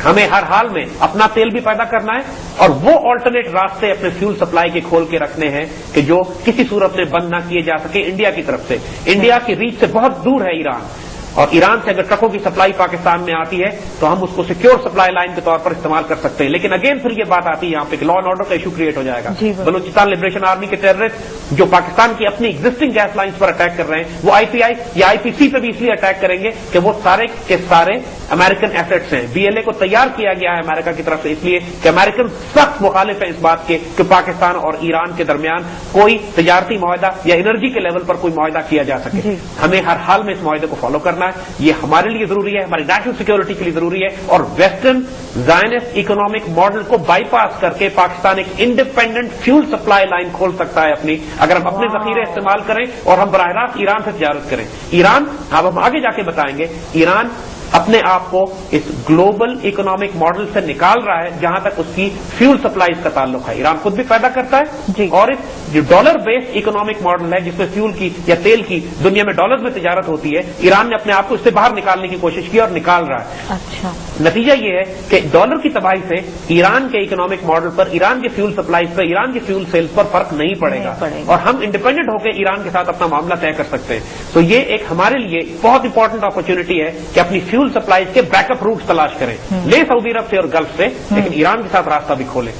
ہمیں ہر حال میں اپنا تیل بھی پیدا کرنا ہے اور وہ آلٹرنیٹ راستے اپنے فیول سپلائی کے کھول کے رکھنے ہیں کہ جو کسی صورت میں بند نہ کیے جا سکے انڈیا کی طرف سے. انڈیا کی ریچ سے بہت دور ہے ایران, اور ایران سے اگر ٹرکوں کی سپلائی پاکستان میں آتی ہے تو ہم اس کو سیکیور سپلائی لائن کے طور پر استعمال کر سکتے ہیں. لیکن اگین پھر یہ بات آتی ہے یہاں پہ کہ لا اینڈ آرڈر کا ایشو کریٹ ہو جائے گا. بلوچستان لبریشن آرمی کے ٹیررسٹ جو پاکستان کی اپنی ایگزسٹنگ گیس لائنز پر اٹیک کر رہے ہیں, وہ IPI یا IPC پہ بھی اس لیے اٹیک کریں گے کہ وہ سارے کے سارے امریکن ایسٹس ہیں. BLA کو تیار کیا گیا ہے امریکہ کی طرف سے اس لیے کہ امریکن سخت مخالف ہیں اس بات کے کہ پاکستان اور ایران کے درمیان کوئی تجارتی معاہدہ یا انرجی کے لیول پر کوئی معاہدہ کیا جا سکے. ہمیں ہر حال میں اس معاہدے کو فالو کرنا ہے. یہ ہمارے لیے ضروری ہے, ہماری نیشنل سیکورٹی کے لیے ضروری ہے. اور ویسٹرن زائنسٹ اکنامک ماڈل کو بائی پاس کر کے پاکستان ایک انڈیپینڈنٹ فیول سپلائی لائن کھول سکتا ہے اپنی, اگر ہم اپنے ذخیرے استعمال کریں اور ہم براہ راست ایران سے تجارت کریں. ایران, اب ہم آگے جا کے بتائیں گے, ایران اپنے آپ کو اس گلوبل اکنامک ماڈل سے نکال رہا ہے جہاں تک اس کی فیول سپلائیز کا تعلق ہے. ایران خود بھی پیدا کرتا ہے اور اس جو ڈالر بیسڈ اکنامک ماڈل ہے جس میں فیول کی یا تیل کی دنیا میں ڈالرز میں تجارت ہوتی ہے, ایران نے اپنے آپ کو اس سے باہر نکالنے کی کوشش کی اور نکال رہا ہے. اچھا, نتیجہ یہ ہے کہ ڈالر کی تباہی سے ایران کے اکنامک ماڈل پر, ایران کی فیول سپلائیز پر, ایران کی فیول سیلز پر فرق نہیں پڑے گا اور ہم انڈیپینڈنٹ ہو کے ایران کے ساتھ اپنا معاملہ طے کر سکتے ہیں. تو یہ ایک ہمارے لیے بہت امپورٹنٹ اپرچونٹی ہے کہ اپنی فیول سپلائیز کے بیک اپ روٹس تلاش کریں, لے سعودی عرب سے اور گلف سے, لیکن ایران کے ساتھ راستہ بھی کھولیں.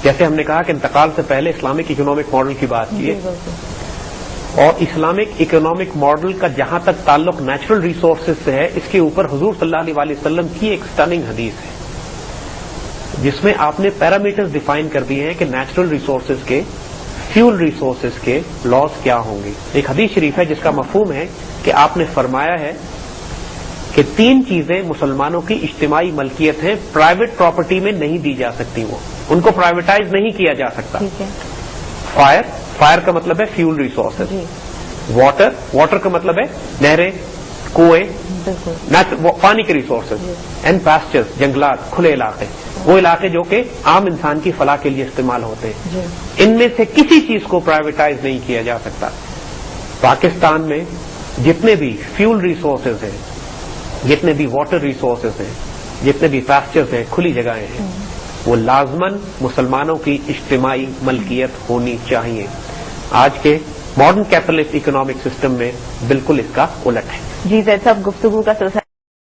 جیسے ہم نے کہا کہ انتقال سے پہلے اسلامک اکنامک ماڈل کی بات کی ہے, اور اسلامک اکنامک ماڈل کا جہاں تک تعلق نیچرل ریسورسز سے ہے, اس کے اوپر حضور صلی اللہ علیہ وسلم کی ایک سٹننگ حدیث ہے جس میں آپ نے پیرامیٹرز ڈیفائن کر دیے ہیں کہ نیچرل ریسورسز کے, فیول ریسورسز کے لاس کیا ہوں گے. ایک حدیث شریف ہے جس کا مفہوم ہے کہ آپ نے فرمایا ہے کہ 3 چیزیں مسلمانوں کی اجتماعی ملکیت ہیں, پرائیویٹ پراپرٹی میں نہیں دی جا سکتی, وہ ان کو پرائیویٹائز نہیں کیا جا سکتا. فائر, فائر کا مطلب ہے فیول ریسورسز. واٹر, واٹر کا مطلب ہے نہریں, کنویں, پانی کے ریسورسز. اینڈ پیسچرز, جنگلات, کھلے علاقے, وہ علاقے جو کہ عام انسان کی فلاح کے لیے استعمال ہوتے ہیں. ان میں سے کسی چیز کو پرائیویٹائز نہیں کیا جا سکتا. پاکستان میں جتنے بھی فیول ریسورسز ہیں, جتنے بھی واٹر ریسورسز ہیں, جتنے بھی پیسچرز ہیں, کھلی جگہیں ہیں, وہ لازماً مسلمانوں کی اجتماعی ملکیت ہونی چاہیے. آج کے ماڈرن کیپٹلسٹ اکنامک سسٹم میں بالکل اس کا الٹ ہے. جی زید صاحب, گفتگو کا سلسلہ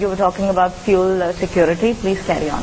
you were talking about fuel security. Please carry on.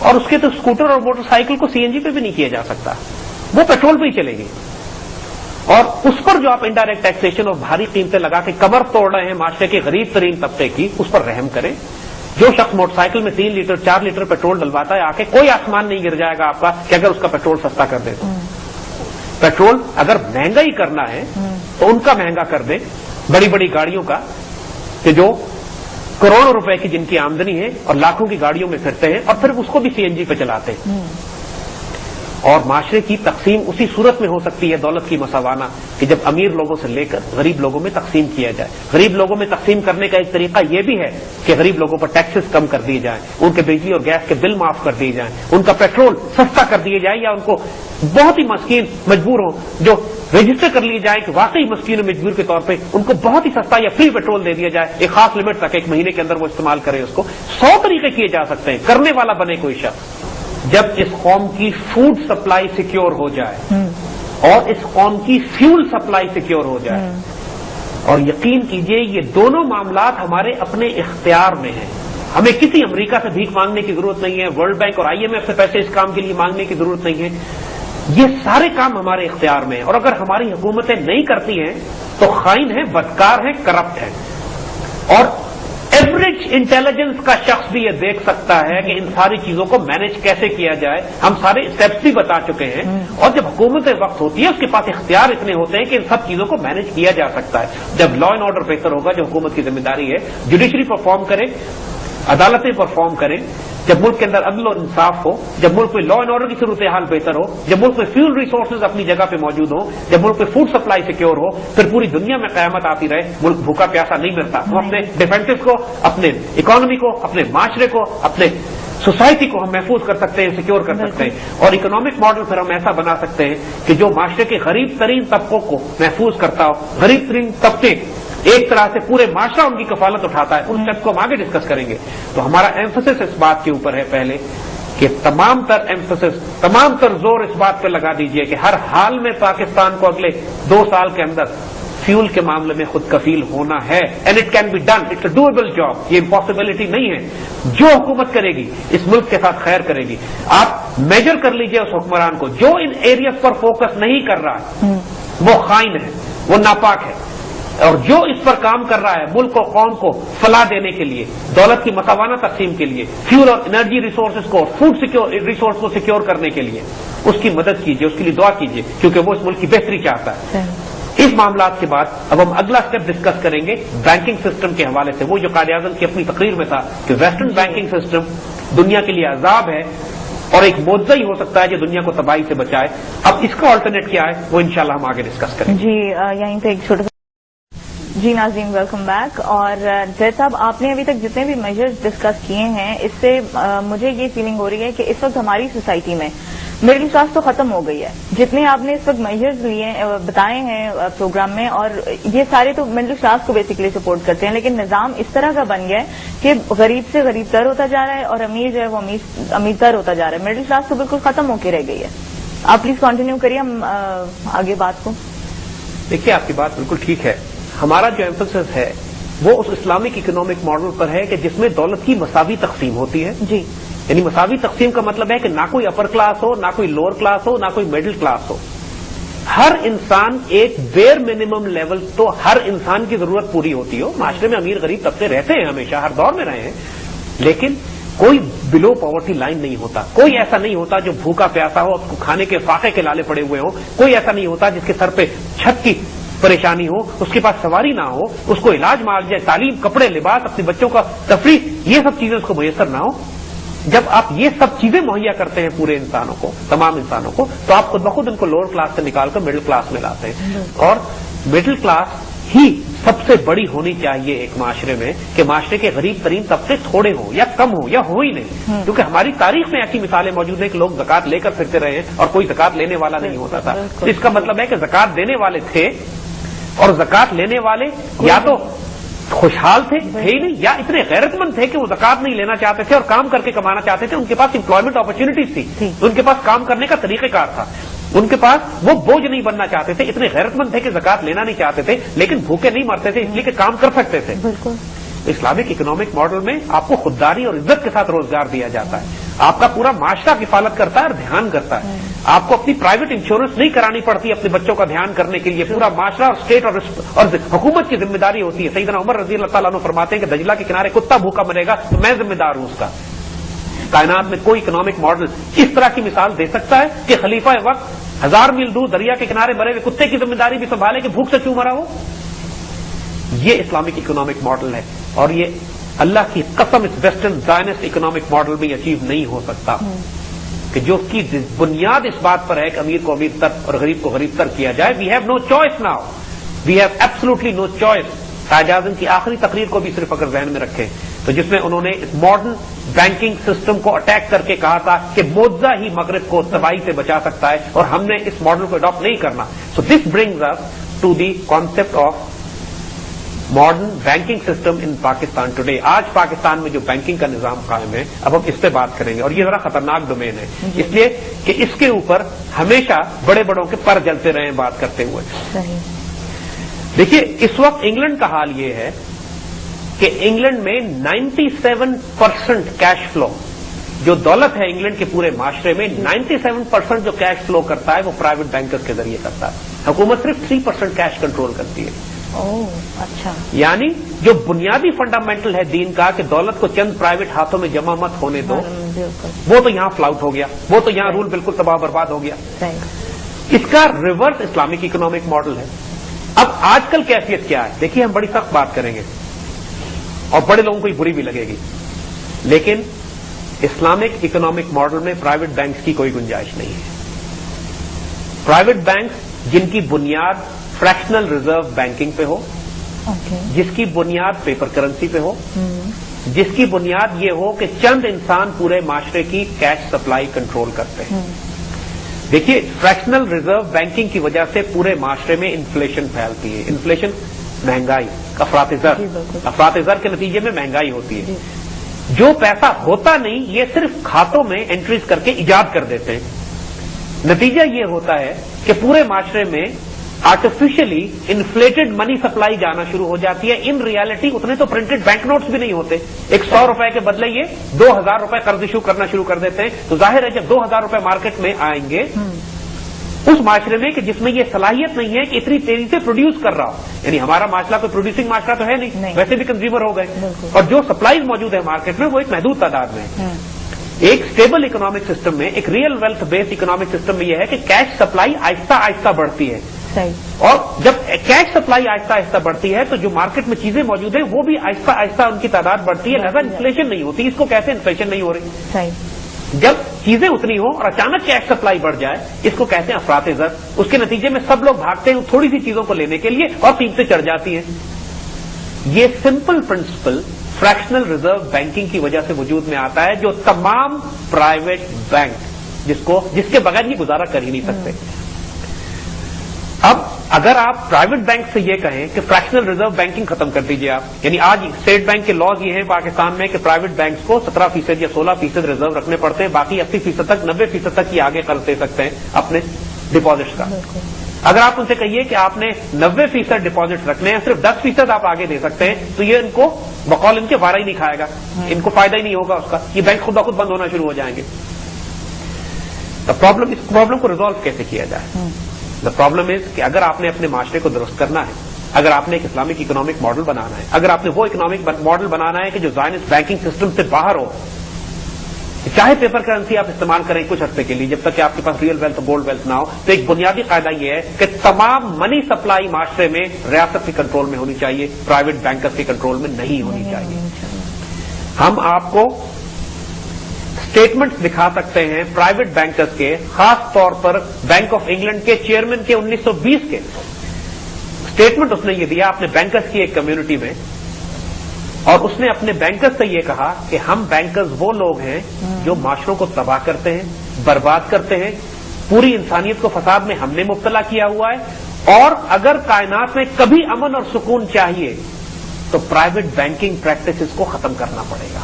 اور اس کے تو اسکوٹر اور موٹر سائیکل کو سی این جی پہ بھی نہیں کیا جا سکتا، وہ پیٹرول پہ ہی چلے گی. اور اس پر جو آپ انڈائریکٹ ٹیکسیشن اور بھاری قیمتیں لگا کے کمر توڑ رہے ہیں معاشرے کے غریب ترین طبقے کی، اس پر رحم کریں. جو شخص موٹر سائیکل میں 3 لیٹر 4 لیٹر پیٹرول ڈلواتا ہے، آ کے کوئی آسمان نہیں گر جائے گا آپ کا کہ اگر اس کا پیٹرول سستا کر دے تو. پیٹرول اگر مہنگا ہی کرنا ہے تو ان کا مہنگا کر دیں، بڑی بڑی گاڑیوں کا، کہ جو کروڑوں روپے کی جن کی آمدنی ہے اور لاکھوں کی گاڑیوں میں پھرتے ہیں اور پھر اس کو بھی سی این جی پہ چلاتے ہیں. اور معاشرے کی تقسیم اسی صورت میں ہو سکتی ہے دولت کی مساوانہ کہ جب امیر لوگوں سے لے کر غریب لوگوں میں تقسیم کیا جائے. غریب لوگوں میں تقسیم کرنے کا ایک طریقہ یہ بھی ہے کہ غریب لوگوں پر ٹیکسز کم کر دیے جائیں، ان کے بجلی اور گیس کے بل معاف کر دیے جائیں، ان کا پیٹرول سستا کر دیے جائے، یا ان کو بہت ہی مسکین مجبور ہوں جو رجسٹر کر لیے جائے کہ واقعی مسکین و مجبور کے طور پہ ان کو بہت ہی سستا یا فری پیٹرول دے دیا جائے، ایک خاص لمٹ تک، 1 مہینے کے اندر وہ استعمال کرے اس کو. 100 طریقے کیے جا سکتے ہیں. کرنے والا بنے کوئی شخص. جب اس قوم کی فوڈ سپلائی سیکیور ہو جائے اور اس قوم کی فیول سپلائی سیکیور ہو جائے، اور یقین کیجئے یہ دونوں معاملات ہمارے اپنے اختیار میں ہیں. ہمیں کسی امریکہ سے بھیک مانگنے کی ضرورت نہیں ہے، ورلڈ بینک اور آئی ایم ایف سے پیسے اس کام کے لیے مانگنے کی ضرورت نہیں ہے. یہ سارے کام ہمارے اختیار میں ہیں، اور اگر ہماری حکومتیں نہیں کرتی ہیں تو خائن ہیں، بدکار ہیں، کرپٹ ہیں. اور ایوریج انٹیلیجنس کا شخص بھی یہ دیکھ سکتا ہے کہ ان ساری چیزوں کو مینج کیسے کیا جائے. ہم سارے اسٹیپس بھی بتا چکے ہیں، اور جب حکومت وقت ہوتی ہے اس کے پاس اختیار اتنے ہوتے ہیں کہ ان سب چیزوں کو مینج کیا جا سکتا ہے. جب لا اینڈ آرڈر بہتر ہوگا، جو حکومت کی ذمہ داری ہے، جوڈیشری پرفارم کرے، عدالتیں پرفارم کریں، جب ملک کے اندر عدل اور انصاف ہو، جب ملک میں لا اینڈ آرڈر کی صورتحال بہتر ہو، جب ملک میں فیول ریسورسز اپنی جگہ پہ موجود ہوں، جب ملک میں فوڈ سپلائی سیکیور ہو، پھر پوری دنیا میں قیامت آتی رہے. ملک بھوکا پیاسا نہیں مرتا. ہم اپنے ڈیفینسز کو، اپنے اکانومی کو، اپنے معاشرے کو، اپنے سوسائٹی کو ہم محفوظ کر سکتے ہیں، سیکیور کر سکتے ہیں. اور اکنامک ماڈل پھر ہم ایسا بنا سکتے ہیں کہ جو معاشرے کے غریب ترین طبقوں کو محفوظ کرتا ہو. غریب ترین طبقے ایک طرح سے پورے معاشرہ ان کی کفالت اٹھاتا ہے. ان سب کو ہم آگے ڈسکس کریں گے. تو ہمارا ایمفسس اس بات کے اوپر ہے پہلے کہ تمام تر زور اس بات پہ لگا دیجئے کہ ہر حال میں پاکستان کو اگلے 2 سال کے اندر فیول کے معاملے میں خود کفیل ہونا ہے. And it can be done. It's a doable job. یہ امپاسبلٹی نہیں ہے. جو حکومت کرے گی اس ملک کے ساتھ خیر کرے گی. آپ میجر کر لیجئے اس حکمران کو جو ان ایریاز پر فوکس نہیں کر رہا وہ خائن ہے، وہ ناپاک ہے. اور جو اس پر کام کر رہا ہے ملک و قوم کو فلاح دینے کے لیے، دولت کی مساوانہ تقسیم کے لیے، فیول اور انرجی ریسورسز کو، فوڈ ریسورس کو سیکیور کرنے کے لیے، اس کی مدد کیجیے، اس کے لیے دعا کیجیے، کیونکہ وہ اس ملک کی بہتری چاہتا ہے. اس معاملات کے بعد اب ہم اگلا اسٹیپ ڈسکس کریں گے بینکنگ سسٹم کے حوالے سے. وہ جو قائد اعظم کی اپنی تقریر میں تھا کہ ویسٹرن بینکنگ سسٹم دنیا کے لیے عذاب ہے اور ایک معجزہ ہی ہو سکتا ہے جو دنیا کو تباہی سے بچائے. اب اس کا آلٹرنیٹ کیا ہے وہ انشاءاللہ ہم آگے ڈسکس کریں گے. جی یہیں پہ ایک چھوٹا جی ناظرین ویلکم بیک. اور زید صاحب آپ نے ابھی تک جتنے بھی میجرز ڈسکس کیے ہیں اس سے مجھے یہ فیلنگ ہو رہی ہے کہ اس وقت ہماری سوسائٹی میں مڈل کلاس تو ختم ہو گئی ہے. جتنے آپ نے اس وقت میجرز لیے بتائے ہیں پروگرام میں، اور یہ سارے تو مڈل کلاس کو بیسیکلی سپورٹ کرتے ہیں، لیکن نظام اس طرح کا بن گیا ہے کہ غریب سے غریب تر ہوتا جا رہا ہے اور امیر جو ہے وہ امیر تر ہوتا جا رہا ہے. مڈل کلاس تو بالکل ختم ہو کے رہ گئی ہے. آپ پلیز کنٹینیو کریے ہم آگے بات کو. دیکھیے آپ کی بات بالکل ٹھیک ہے. ہمارا جو ایمفسس ہے وہ اس اسلامک اکنامک ماڈل پر ہے کہ جس میں دولت کی مساوی تقسیم ہوتی ہے. جی یعنی مساوی تقسیم کا مطلب ہے کہ نہ کوئی اپر کلاس ہو، نہ کوئی لوور کلاس ہو، نہ کوئی مڈل کلاس ہو. ہر انسان ایک بیئر منیمم لیول تو ہر انسان کی ضرورت پوری ہوتی ہو. معاشرے میں امیر غریب طبقے رہتے ہیں، ہمیشہ ہر دور میں رہے ہیں، لیکن کوئی بلو پاورٹی لائن نہیں ہوتا. کوئی ایسا نہیں ہوتا جو بھوکا پیاسا ہو، اس کو کھانے کے فاقے کے لالے پڑے ہوئے ہوں. کوئی ایسا نہیں ہوتا جس کے سر پہ چھت کی پریشانی ہو، اس کے پاس سواری نہ ہو، اس کو علاج مال جائے، تعلیم، کپڑے، لباس، اپنے بچوں کا تفریح، یہ سب چیزیں اس کو میسر نہ ہو. جب آپ یہ سب چیزیں مہیا کرتے ہیں پورے انسانوں کو، تمام انسانوں کو، تو آپ خود بخود ان کو لوور کلاس سے نکال کر مڈل کلاس میں لاتے ہیں. اور مڈل کلاس ہی سب سے بڑی ہونی چاہیے ایک معاشرے میں کہ معاشرے کے غریب ترین طبقے تھوڑے ہوں یا کم ہوں یا ہو ہی نہیں. کیونکہ ہماری تاریخ میں ایسی مثالیں موجود ہیں کہ لوگ زکات لے کر پھرتے رہے ہیں اور کوئی زکات لینے والا نہیں ہوتا تھا. تو اس کا مطلب ہے کہ زکات دینے والے تھے اور زکات لینے والے یا تو خوشحال تھے ہی نہیں، یا اتنے غیرت مند تھے کہ وہ زکات نہیں لینا چاہتے تھے اور کام کر کے کمانا چاہتے تھے. ان کے پاس امپلائمنٹ اپرچونیٹیز تھی، ان کے پاس کام کرنے کا طریقہ کار تھا، ان کے پاس وہ بوجھ نہیں بننا چاہتے تھے. اتنے غیرت مند تھے کہ زکات لینا نہیں چاہتے تھے لیکن بھوکے نہیں مرتے تھے اس لیے کہ کام کر سکتے تھے. بالکل اسلامک اکنامک ماڈل میں آپ کو خودداری اور عزت کے ساتھ روزگار دیا جاتا ہے. آپ کا پورا معاشرہ کفالت کرتا ہے اور دھیان کرتا ہے. آپ کو اپنی پرائیویٹ انشورنس نہیں کرانی پڑتی اپنے بچوں کا دھیان کرنے کے لیے. پورا معاشرہ اور اسٹیٹ اور حکومت کی ذمہ داری ہوتی ہے. سیدنا عمر رضی اللہ تعالیٰ عنہ فرماتے ہیں کہ دجلہ کے کنارے کتا بھوکا مرے گا تو میں ذمہ دار ہوں اس کا. کائنات میں کوئی اکنامک ماڈل اس طرح کی مثال دے سکتا ہے کہ خلیفہ وقت 1000 میل دور دریا کے کنارے مرے ہوئے کتے کی ذمہ داری بھی سنبھالے کہ بھوک سے کیوں مرا ہو؟ یہ اسلامک اکنامک ماڈل ہے اور یہ اللہ کی قسم اس ویسٹرن زائنسٹ اکنامک ماڈل میں اچیو نہیں ہو سکتا کہ جو کی بنیاد اس بات پر ہے کہ امیر کو امیر تر اور غریب کو غریب تر کیا جائے. We have no choice now, we have absolutely no choice. Quaid Azam کی آخری تقریر کو بھی صرف اگر ذہن میں رکھیں تو جس میں انہوں نے اس ماڈرن بینکنگ سسٹم کو اٹیک کر کے کہا تھا کہ معجزہ ہی مغرب کو تباہی سے بچا سکتا ہے اور ہم نے اس ماڈل کو اڈاپٹ نہیں کرنا. So this brings us to the concept of modern banking system in Pakistan today. آج پاکستان میں جو بینکنگ کا نظام قائم ہے اب ہم اس پہ بات کریں گے اور یہ ذرا خطرناک ڈومین ہے اس لیے کہ اس کے اوپر ہمیشہ بڑے بڑوں کے پر جلتے رہے بات کرتے ہوئے. دیکھیے اس وقت انگلینڈ کا حال یہ ہے کہ انگلینڈ میں 97% کیش فلو جو دولت ہے انگلینڈ کے پورے معاشرے میں 97% جو کیش فلو کرتا ہے وہ پرائیویٹ بینکرز کے ذریعے کرتا ہے. حکومت صرف 3% کیش کنٹرول کرتی ہے. اچھا. یعنی جو بنیادی فنڈامنٹل ہے دین کا کہ دولت کو چند پرائیویٹ ہاتھوں میں جمع مت ہونے دو, وہ تو یہاں فلاؤٹ ہو گیا, وہ تو یہاں رول بالکل تباہ برباد ہو گیا. اس کا ریورس اسلامک اکنامک ماڈل ہے. اب آج کل کیفیت کیا ہے دیکھیے, ہم بڑی سخت بات کریں گے اور بڑے لوگوں کو یہ بری بھی لگے گی, لیکن اسلامک اکنامک ماڈل میں پرائیویٹ بینکس کی کوئی گنجائش نہیں ہے. پرائیویٹ بینکس جن کی بنیاد فریکشنل ریزرو بینکنگ پہ ہو, جس کی بنیاد پیپر کرنسی پہ ہو, جس کی بنیاد یہ ہو کہ چند انسان پورے معاشرے کی کیش سپلائی کنٹرول کرتے ہیں. دیکھیے فریکشنل ریزرو بینکنگ کی وجہ سے پورے معاشرے میں انفلیشن پھیلتی ہے. انفلیشن مہنگائی, افراط زر کے نتیجے میں مہنگائی ہوتی ہے. جو پیسہ ہوتا نہیں یہ صرف کھاتوں میں انٹریز کر کے ایجاد کر دیتے ہیں. نتیجہ یہ ہوتا ہے کہ پورے معاشرے میں آرٹیفیشلی انفلیٹڈ منی سپلائی جانا شروع ہو جاتی ہے. ان ریالٹی اتنے تو پرنٹڈ بینک نوٹس بھی نہیں ہوتے. ایک 100 روپے کے بدلے یہ 2000 روپے قرض ایشو کرنا شروع کر دیتے ہیں. تو ظاہر ہے جب 2000 روپے مارکیٹ میں آئیں گے اس معاشرے میں کہ جس میں یہ صلاحیت نہیں ہے کہ اتنی تیزی سے پروڈیوس کر رہا ہو, یعنی ہمارا معاشرہ کوئی پروڈیوسنگ معاشرہ تو ہے نہیں, ویسے بھی کنزیومر ہو گئے اور جو سپلائیز موجود ہے مارکیٹ میں وہ ایک محدود تعداد میں ہے. ایک اسٹیبل اکنامک سسٹم میں, ایک real wealth based economic system میں یہ ہے کہ کیش سپلائی آہستہ آہستہ بڑھتی ہے. اور جب کیش سپلائی آہستہ آہستہ بڑھتی ہے تو جو مارکیٹ میں چیزیں موجود ہیں وہ بھی آہستہ آہستہ ان کی تعداد بڑھتی ہے. لہذا انفلیشن نہیں ہوتی. اس کو کہتے ہیں انفلیشن نہیں ہو رہی. جب چیزیں اتنی ہوں اور اچانک کیش سپلائی بڑھ جائے اس کو کہتے ہیں افراط زر. اس کے نتیجے میں سب لوگ بھاگتے ہیں تھوڑی سی چیزوں کو لینے کے لیے اور قیمتیں چڑھ جاتی ہیں. یہ simple principle fractional reserve banking کی وجہ سے وجود میں آتا ہے جو تمام پرائیویٹ بینک جس کے بغیر یہ گزارا کر ہی نہیں سکتے. اب اگر آپ پرائیویٹ بینک سے یہ کہیں کہ فریکشنل ریزرو بینکنگ ختم کر دیجیے آپ, یعنی آج اسٹیٹ بینک کے لاز یہ ہیں پاکستان میں کہ پرائیویٹ بینکس کو 17% یا 16% ریزرو رکھنے پڑتے ہیں, باقی 80% تک 90% تک ہی آگے قرض دے سکتے ہیں اپنے ڈپازٹس کا. اگر آپ ان سے کہیے کہ آپ نے 90% ڈپازٹ رکھنے ہیں, صرف 10% آپ آگے دے سکتے ہیں, تو یہ ان کو بقول ان کے وارہ ہی نہیں کھائے گا, ان کو فائدہ ہی نہیں ہوگا اس کا. یہ بینک خود بخود بند ہونا شروع ہو جائیں گے. اس پرابلم کو ریزالو کیسے کیا جائے؟ دا پرابلم از کہ اگر آپ نے اپنے معاشرے کو درست کرنا ہے, اگر آپ نے ایک اسلامک اکنامک ماڈل بنانا ہے, اگر آپ نے وہ اکنامک ماڈل بنانا ہے کہ جو زائنسٹ بینکنگ سسٹم سے باہر ہو, چاہے پیپر کرنسی آپ استعمال کریں کچھ عرصے کے لیے جب تک کہ آپ کے پاس ریئل ویلتھ گولڈ ویلتھ نہ ہو, تو ایک بنیادی قاعدہ یہ ہے کہ تمام منی سپلائی معاشرے میں ریاست کے کنٹرول میں ہونی چاہیے, پرائیویٹ بینکرز کے کنٹرول میں نہیں ہونی چاہیے. ہم آپ کو اسٹیٹمنٹس دکھا سکتے ہیں پرائیویٹ بینکرز کے, خاص طور پر بینک آف انگلینڈ کے چیئرمین کے 1920 کے اسٹیٹمنٹ اس نے یہ دیا اپنے بینکرز کی ایک کمیونٹی میں, اور اس نے اپنے بینکرز سے یہ کہا کہ ہم بینکرز وہ لوگ ہیں جو معاشروں کو تباہ کرتے ہیں, برباد کرتے ہیں, پوری انسانیت کو فساد میں ہم نے مبتلا کیا ہوا ہے, اور اگر کائنات میں کبھی امن اور سکون چاہیے تو پرائیویٹ بینکنگ پریکٹسز کو ختم کرنا پڑے گا.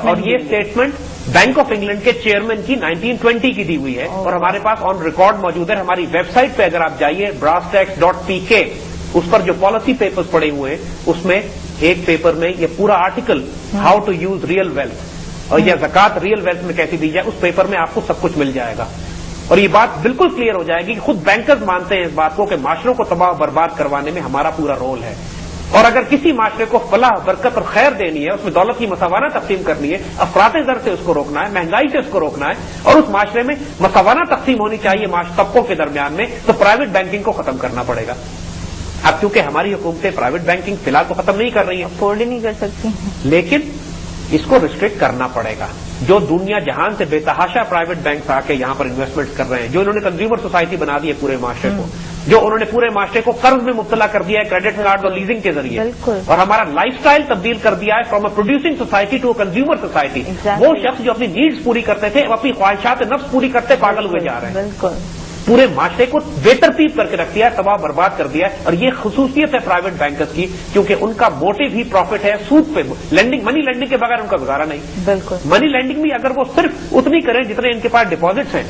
اور یہ اسٹیٹمنٹ بینک آف انگلینڈ کے چیئرمین کی 1920 کی دی ہوئی ہے, اور ہمارے پاس آن ریکارڈ موجود ہے. ہماری ویب سائٹ پہ اگر آپ جائیے brasstax.pk, اس پر جو پالیسی پیپرز پڑے ہوئے ہیں اس میں ایک پیپر میں یہ پورا article how to use real wealth اور یہ زکات ریئل ویلتھ میں کیسی دی جائے، اس پیپر میں آپ کو سب کچھ مل جائے گا، اور یہ بات بالکل کلیئر ہو جائے گی کہ خود بینکرز مانتے ہیں اس بات کو کہ معاشروں کو تباہ و برباد کروانے میں ہمارا پورا رول ہے، اور اگر کسی معاشرے کو فلاح برکت اور خیر دینی ہے، اس میں دولت کی مساوانہ تقسیم کرنی ہے، افراط زر سے اس کو روکنا ہے، مہنگائی سے اس کو روکنا ہے، اور اس معاشرے میں مساوانہ تقسیم ہونی چاہیے طبقوں کے درمیان میں، تو پرائیویٹ بینکنگ کو ختم کرنا پڑے گا۔ اب چونکہ ہماری حکومتیں پرائیویٹ بینکنگ فی الحال تو ختم نہیں کر رہی ہیں، افورڈ ہی نہیں کر سکتی، لیکن اس کو ریسٹرکٹ کرنا پڑے گا۔ جو دنیا جہان سے بے تحاشا پرائیویٹ بینکس آ کے یہاں پر انویسٹمنٹ کر رہے ہیں، جو انہوں نے کنزیومر سوسائٹی بنا دی ہے پورے معاشرے کو، جو انہوں نے پورے معاشرے کو قرض میں مبتلا کر دیا ہے کریڈٹ کارڈ اور لیزنگ کے ذریعے، اور ہمارا لائف سٹائل تبدیل کر دیا ہے from a producing society to a consumer society. وہ شخص جو اپنی نیڈز پوری کرتے تھے، اپنی خواہشات نفس پوری کرتے پاگل ہوئے جا رہے ہیں، بالکل پورے معاشرے کو بے ترتیب کر کے رکھ دیا ہے، تباہ برباد کر دیا ہے، اور یہ خصوصیت ہے پرائیویٹ بینکرز کی، کیونکہ ان کا موٹو ہی پروفٹ ہے، سود پہ لینڈنگ، منی لینڈنگ کے بغیر ان کا گزارا نہیں۔ بالکل منی لینڈنگ بھی اگر وہ صرف اتنی کریں جتنے ان کے پاس ڈپازٹس ہیں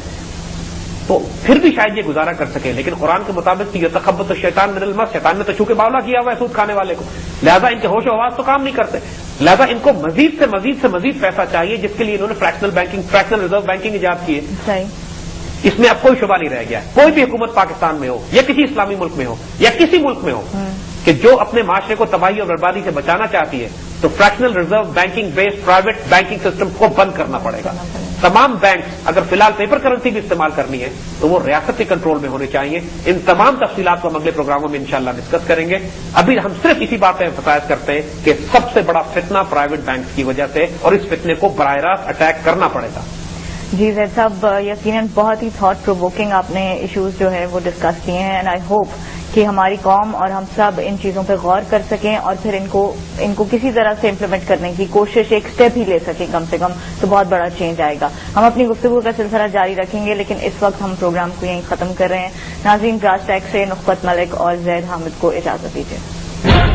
تو پھر بھی شاید یہ گزارا کر سکے، لیکن قرآن کے مطابق یہ تخبط الشیطان من المس، شیطان نے تو چونکہ باولا کیا ہوا ہے سود کھانے والے کو، لہذا ان کے ہوش و حواس تو کام نہیں کرتے، لہذا ان کو مزید سے مزید پیسہ چاہیے، جس کے لیے انہوں نے فریکشنل ریزرو بینکنگ ایجاد کی ہے۔ اس میں اب کوئی شبہ نہیں رہ گیا، کوئی بھی حکومت پاکستان میں ہو یا کسی اسلامی ملک میں ہو یا کسی ملک میں ہو کہ جو اپنے معاشرے کو تباہی اور بربادی سے بچانا چاہتی ہے، تو fractional reserve banking based private banking system کو بند کرنا پڑے گا۔ تمام بینکس اگر فی الحال پیپر کرنسی بھی استعمال کرنی ہے تو وہ ریاست کے کنٹرول میں ہونے چاہیے۔ ان تمام تفصیلات کو ہم اگلے پروگراموں میں انشاءاللہ ڈسکس کریں گے۔ ابھی ہم صرف اسی بات پہ ایمفسائز کرتے ہیں کہ سب سے بڑا فتنہ پرائیویٹ بینکس کی وجہ سے، اور اس فتنے کو براہ راست اٹیک کرنا پڑے گا۔ جی زید صاحب، یقیناً بہت ہی تھاٹ پرووکنگ آپ نے ایشوز جو ہے وہ ڈسکس کیے ہیں، اینڈ آئی ہوپ کہ ہماری قوم اور ہم سب ان چیزوں پہ غور کر سکیں اور پھر ان کو کسی طرح سے امپلیمنٹ کرنے کی کوشش، ایک سٹیپ ہی لے سکیں کم سے کم، تو بہت بڑا چینج آئے گا۔ ہم اپنی گفتگو کا سلسلہ جاری رکھیں گے، لیکن اس وقت ہم پروگرام کو یہیں ختم کر رہے ہیں۔ ناظرین، براس ٹیک سے نخبت ملک اور زید حامد کو اجازت دیجیے۔